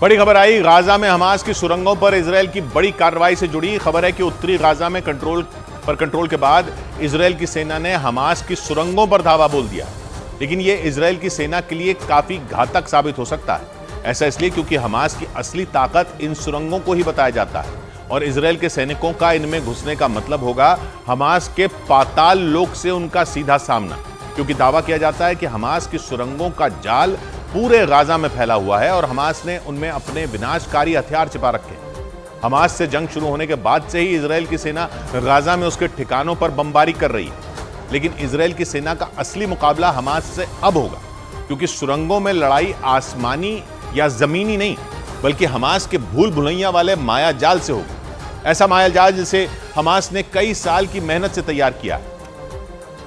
बड़ी खबर आई, गाजा में हमास की सुरंगों पर इजरायल की बड़ी कार्रवाई से जुड़ी खबर है कि उत्तरी गाजा में कंट्रोल के बाद इजरायल की सेना ने हमास की सुरंगों पर धावा बोल दिया। लेकिन यह इजरायल की सेना के लिए काफी घातक साबित हो सकता है। ऐसा इसलिए क्योंकि हमास की असली ताकत इन सुरंगों को ही बताया जाता है और इजरायल के सैनिकों का इनमें घुसने का मतलब होगा हमास के पाताल लोक से उनका सीधा सामना, क्योंकि दावा किया जाता है कि हमास की सुरंगों का जाल पूरे गाजा में फैला हुआ है और हमास ने उनमें अपने विनाशकारी हथियार छिपा रखे हैं। हमास से जंग शुरू होने के बाद से ही इजरायल की सेना गाजा में उसके ठिकानों पर बमबारी कर रही है, लेकिन इजरायल की सेना का असली मुकाबला हमास से अब होगा, क्योंकि सुरंगों में लड़ाई आसमानी या जमीनी नहीं बल्कि हमास के भूल भुलैया वाले माया जाल से होगी। ऐसा माया जाल जिसे हमास ने कई साल की मेहनत से तैयार किया है।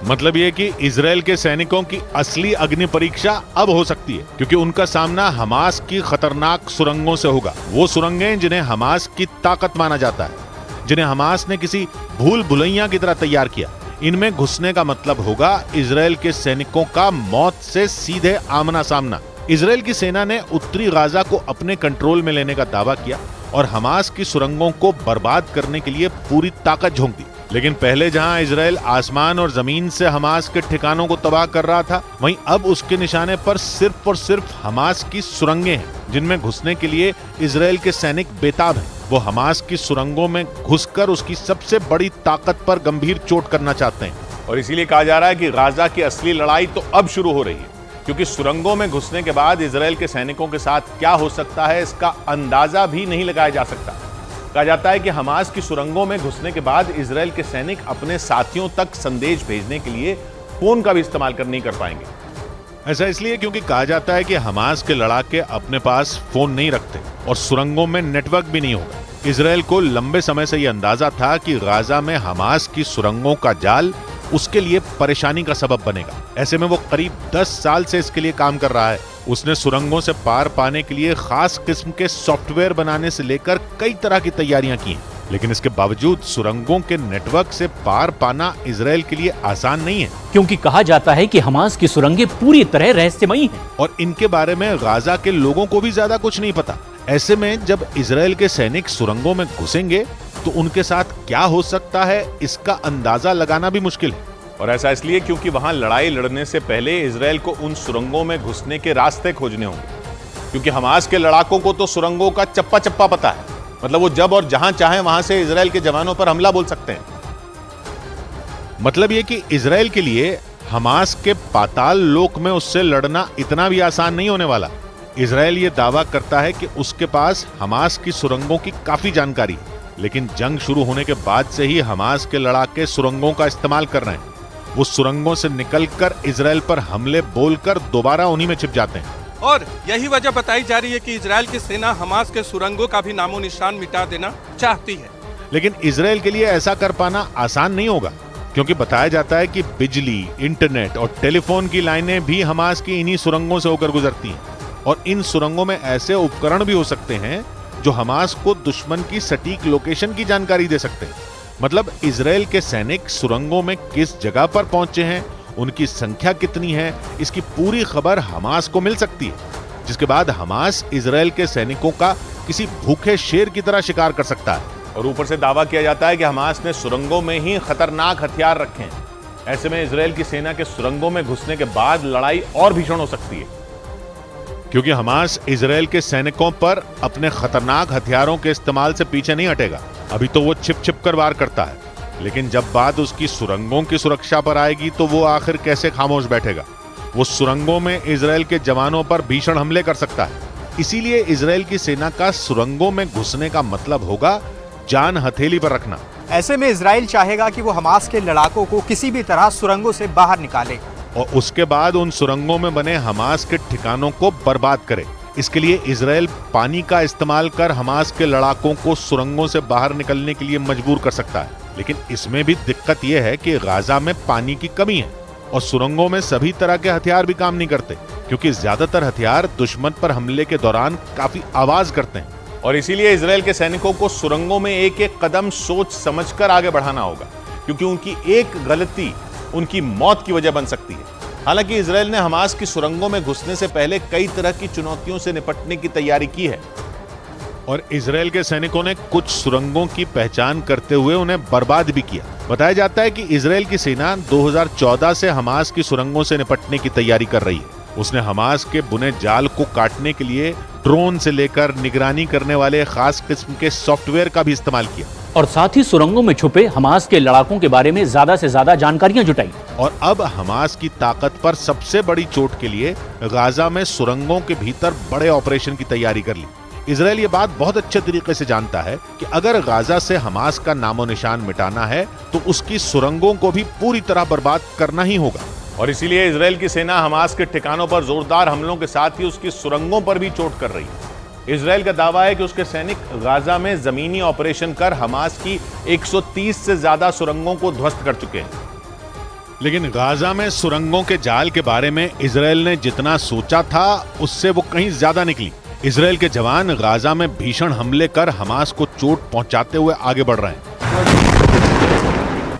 मतलब यह कि इजरायल के सैनिकों की असली अग्नि परीक्षा अब हो सकती है, क्योंकि उनका सामना हमास की खतरनाक सुरंगों से होगा। वो सुरंगें जिन्हें हमास की ताकत माना जाता है, जिन्हें हमास ने किसी भूल भुलैया की तरह तैयार किया। इनमें घुसने का मतलब होगा इजरायल के सैनिकों का मौत से सीधे आमना सामना। इजरायल की सेना ने उत्तरी गाजा को अपने कंट्रोल में लेने का दावा किया और हमास की सुरंगों को बर्बाद करने के लिए पूरी ताकत झोंक दी। लेकिन पहले जहां इजरायल आसमान और जमीन से हमास के ठिकानों को तबाह कर रहा था, वहीं अब उसके निशाने पर सिर्फ और सिर्फ हमास की सुरंगें हैं, जिनमें घुसने के लिए इजरायल के सैनिक बेताब हैं। वो हमास की सुरंगों में घुसकर उसकी सबसे बड़ी ताकत पर गंभीर चोट करना चाहते हैं। और इसीलिए कहा जा रहा है कि गाजा की असली लड़ाई तो अब शुरू हो रही है, क्योंकि सुरंगों में घुसने के बाद इजरायल के सैनिकों के साथ क्या हो सकता है इसका अंदाजा भी नहीं लगाया जा सकता। कहा जाता है कि हमास की सुरंगों में घुसने के बाद इजरायल के सैनिक अपने साथियों तक संदेश भेजने के लिए फोन का भी इस्तेमाल नहीं कर पाएंगे। ऐसा इसलिए क्योंकि कहा जाता है कि हमास के लड़ाके अपने पास फोन नहीं रखते और सुरंगों में नेटवर्क भी नहीं होगा। इजरायल को लंबे समय से यह अंदाजा था कि गाजा में हमास की सुरंगों का जाल उसके लिए परेशानी का सबब बनेगा। ऐसे में वो करीब 10 साल से इसके लिए काम कर रहा है। उसने सुरंगों से पार पाने के लिए खास किस्म के सॉफ्टवेयर बनाने से लेकर कई तरह की तैयारियां की हैं। लेकिन इसके बावजूद सुरंगों के नेटवर्क से पार पाना इजरायल के लिए आसान नहीं है, क्योंकि कहा जाता है कि हमास की सुरंगें पूरी तरह रहस्यमयी हैं और इनके बारे में गाजा के लोगों को भी ज्यादा कुछ नहीं पता। ऐसे में जब इजरायल के सैनिक सुरंगों में घुसेंगे तो उनके साथ क्या हो सकता है इसका अंदाजा लगाना भी मुश्किल है। और ऐसा इसलिए क्योंकि वहां लड़ाई लड़ने से पहले इजरायल को उन सुरंगों में घुसने के रास्ते खोजने होंगे, क्योंकि हमास के लड़ाकों को तो सुरंगों का चप्पा चप्पा पता है। मतलब वो जब और जहां चाहें वहां से इजरायल के जवानों पर हमला बोल सकते हैं। मतलब ये कि इजरायल के लिए हमास के पाताल लोक में उससे लड़ना इतना भी आसान नहीं होने वाला। इजरायल ये दावा करता है कि उसके पास हमास की सुरंगों की काफी जानकारी है, लेकिन जंग शुरू होने के बाद से ही हमास के लड़ाके सुरंगों का इस्तेमाल कर रहे हैं। वो सुरंगों से निकलकर इजरायल पर हमले बोलकर दोबारा उन्हीं में छिप जाते हैं। और यही वजह बताई जा रही है कि इजरायल की सेना हमास के सुरंगों का भी नामो निशान मिटा देना चाहती है। लेकिन इजरायल के लिए ऐसा कर पाना आसान नहीं होगा, क्योंकि बताया जाता है कि बिजली, इंटरनेट और टेलीफोन की लाइनें भी हमास की इन्हीं सुरंगों से होकर गुजरती हैं। और इन सुरंगों में ऐसे उपकरण भी हो सकते हैं जो हमास को दुश्मन की सटीक लोकेशन की जानकारी दे सकते हैं। मतलब इजरायल के सैनिक सुरंगों में किस जगह पर पहुंचे हैं, उनकी संख्या कितनी है, इसकी पूरी खबर हमास को मिल सकती है, जिसके बाद हमास इजरायल के सैनिकों का किसी भूखे शेर की तरह शिकार कर सकता है। और ऊपर से दावा किया जाता है कि हमास ने सुरंगों में ही खतरनाक हथियार रखे हैं। ऐसे में इजरायल की सेना के सुरंगों में घुसने के बाद लड़ाई और भीषण हो सकती है, क्योंकि हमास इजरायल के सैनिकों पर अपने खतरनाक हथियारों के इस्तेमाल से पीछे नहीं हटेगा। अभी तो वो छिप छिप कर वार करता है, लेकिन जब बात उसकी सुरंगों की सुरक्षा पर आएगी तो वो आखिर कैसे खामोश बैठेगा। वो सुरंगों में इजरायल के जवानों पर भीषण हमले कर सकता है। इसीलिए इजरायल की सेना का सुरंगों में घुसने का मतलब होगा जान हथेली पर रखना। ऐसे में इजरायल चाहेगा कि वो हमास के लड़ाकों को किसी भी तरह सुरंगों से बाहर निकाले और उसके बाद उन सुरंगों में बने हमास के ठिकानों को बर्बाद करे। इसके लिए इजरायल पानी का इस्तेमाल कर हमास के लड़ाकों को सुरंगों से बाहर निकलने के लिए मजबूर कर सकता है। लेकिन इसमें भी दिक्कत यह है कि गाजा में पानी की कमी है और सुरंगों में सभी तरह के हथियार भी काम नहीं करते, क्योंकि ज्यादातर हथियार दुश्मन पर हमले के दौरान काफी आवाज करते हैं। और इसीलिए इजरायल के सैनिकों को सुरंगों में एक एक कदम सोच समझकर आगे बढ़ाना होगा, क्योंकि उनकी एक गलती उनकी मौत की वजह बन सकती है। हालांकि इजरायल ने हमास की सुरंगों में घुसने से पहले कई तरह की चुनौतियों से निपटने की तैयारी की है। और इजरायल के सैनिकों ने कुछ सुरंगों की पहचान करते हुए उन्हें बर्बाद भी किया। बताया जाता है कि इजरायल की सेना 2014 से हमास की सुरंगों से निपटने की तैयारी कर रही है। उसने हमास के बुने जाल को काटने के लिए ड्रोन से लेकर निगरानी करने वाले खास किस्म के सॉफ्टवेयर का भी इस्तेमाल किया और साथ ही सुरंगों में छुपे हमास के लड़ाकों के बारे में ज्यादा से ज्यादा जानकारियां जुटाई। और अब हमास की ताकत पर सबसे बड़ी चोट के लिए गाजा में सुरंगों के भीतर बड़े ऑपरेशन की तैयारी कर ली। इजरायल ये बात बहुत अच्छे तरीके से जानता है कि अगर गाजा से हमास का नामो निशान मिटाना है तो उसकी सुरंगों को भी पूरी तरह बर्बाद करना ही होगा। और इसीलिए इजरायल की सेना हमास के ठिकानों पर जोरदार हमलों के साथ ही उसकी सुरंगों पर भी चोट कर रही है। इजरायल का दावा है कि उसके सैनिक गाजा में जमीनी ऑपरेशन कर हमास की 130 से ज्यादा सुरंगों को ध्वस्त कर चुके हैं। लेकिन गाजा में सुरंगों के जाल के बारे में इजरायल ने जितना सोचा था उससे वो कहीं ज्यादा निकली। इजरायल के जवान गाजा में भीषण हमले कर हमास को चोट पहुंचाते हुए आगे बढ़ रहे हैं,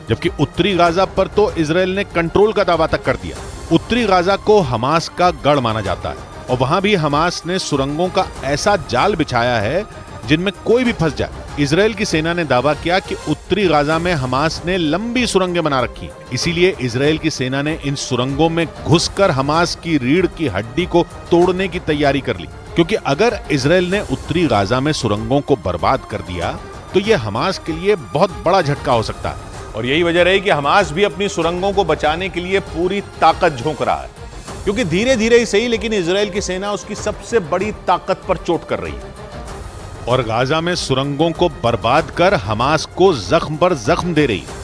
जबकि उत्तरी गाजा पर तो इजरायल ने कंट्रोल का दावा तक कर दिया। उत्तरी गाजा को हमास का गढ़ माना जाता है और वहां भी हमास ने सुरंगों का ऐसा जाल बिछाया है जिनमें कोई भी फंस जाए। इजरायल की सेना ने दावा किया कि उत्तरी गाजा में हमास ने लंबी सुरंगें बना रखी, इसीलिए इजरायल की सेना ने इन सुरंगों में घुसकर हमास की रीढ़ की हड्डी को तोड़ने की तैयारी कर ली। क्योंकि अगर इजरायल ने उत्तरी गाजा में सुरंगों को बर्बाद कर दिया तो यह हमास के लिए बहुत बड़ा झटका हो सकता है। और यही वजह रही कि हमास भी अपनी सुरंगों को बचाने के लिए पूरी ताकत झोंक रहा है, क्योंकि धीरे धीरे ही सही लेकिन इजरायल की सेना उसकी सबसे बड़ी ताकत पर चोट कर रही है और गाजा में सुरंगों को बर्बाद कर हमास को जख्म पर जख्म दे रही है।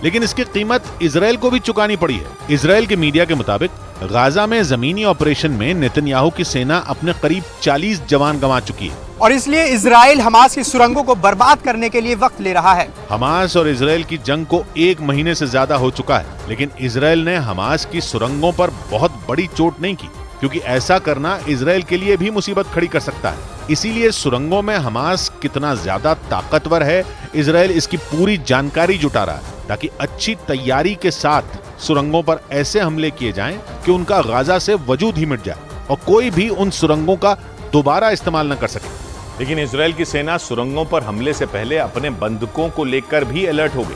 लेकिन इसकी कीमत इजरायल को भी चुकानी पड़ी है। इजरायल के मीडिया के मुताबिक गाजा में जमीनी ऑपरेशन में नेतन्याहू की सेना अपने करीब 40 जवान गंवा चुकी है और इसलिए इजराइल हमास की सुरंगों को बर्बाद करने के लिए वक्त ले रहा है। हमास और इजरायल की जंग को 1 महीने से ज्यादा हो चुका है, लेकिन इजरायल ने हमास की सुरंगों पर बहुत बड़ी चोट नहीं की, क्योंकि ऐसा करना इजरायल के लिए भी मुसीबत खड़ी कर सकता है। इसीलिए सुरंगों में हमास कितना ज्यादा ताकतवर है, इजरायल इसकी पूरी जानकारी जुटा रहा है ताकि अच्छी तैयारी के साथ सुरंगों पर ऐसे हमले किए जाएं कि उनका गाजा से वजूद ही मिट जाए और कोई भी उन सुरंगों का दोबारा इस्तेमाल न कर सके। लेकिन इजरायल की सेना सुरंगों पर हमले से पहले अपने बंदूकों को लेकर भी अलर्ट हो गई,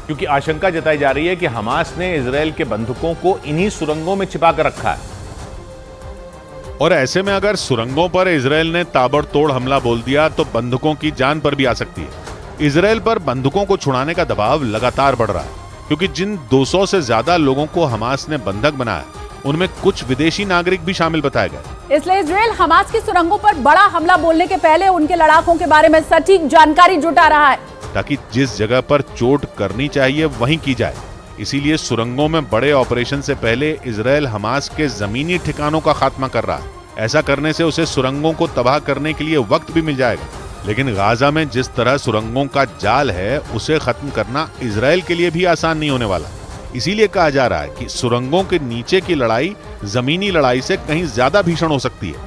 क्योंकि आशंका जताई जा रही है कि हमास ने इजरायल के बंदूकों को इन्हीं सुरंगों में छिपा कर रखा है। और ऐसे में अगर सुरंगों पर इजरायल ने ताबड़तोड़ हमला बोल दिया तो बंदूकों की जान पर भी आ सकती है। इजरायल पर बंदूकों को छुड़ाने का दबाव लगातार बढ़ रहा है, क्योंकि जिन 200 से ज्यादा लोगों को हमास ने बंधक बनाया उनमें कुछ विदेशी नागरिक भी शामिल बताए गए। इसलिए इजरायल हमास की सुरंगों पर बड़ा हमला बोलने के पहले उनके लड़ाकों के बारे में सटीक जानकारी जुटा रहा है, ताकि जिस जगह पर चोट करनी चाहिए वहीं की जाए। इसीलिए सुरंगों में बड़े ऑपरेशन से पहले इजरायल हमास के जमीनी ठिकानों का खात्मा कर रहा है। ऐसा करने से उसे सुरंगों को तबाह करने के लिए वक्त भी मिल जाएगा। लेकिन गाजा में जिस तरह सुरंगों का जाल है उसे खत्म करना इजरायल के लिए भी आसान नहीं होने वाला। इसीलिए कहा जा रहा है कि सुरंगों के नीचे की लड़ाई जमीनी लड़ाई से कहीं ज्यादा भीषण हो सकती है।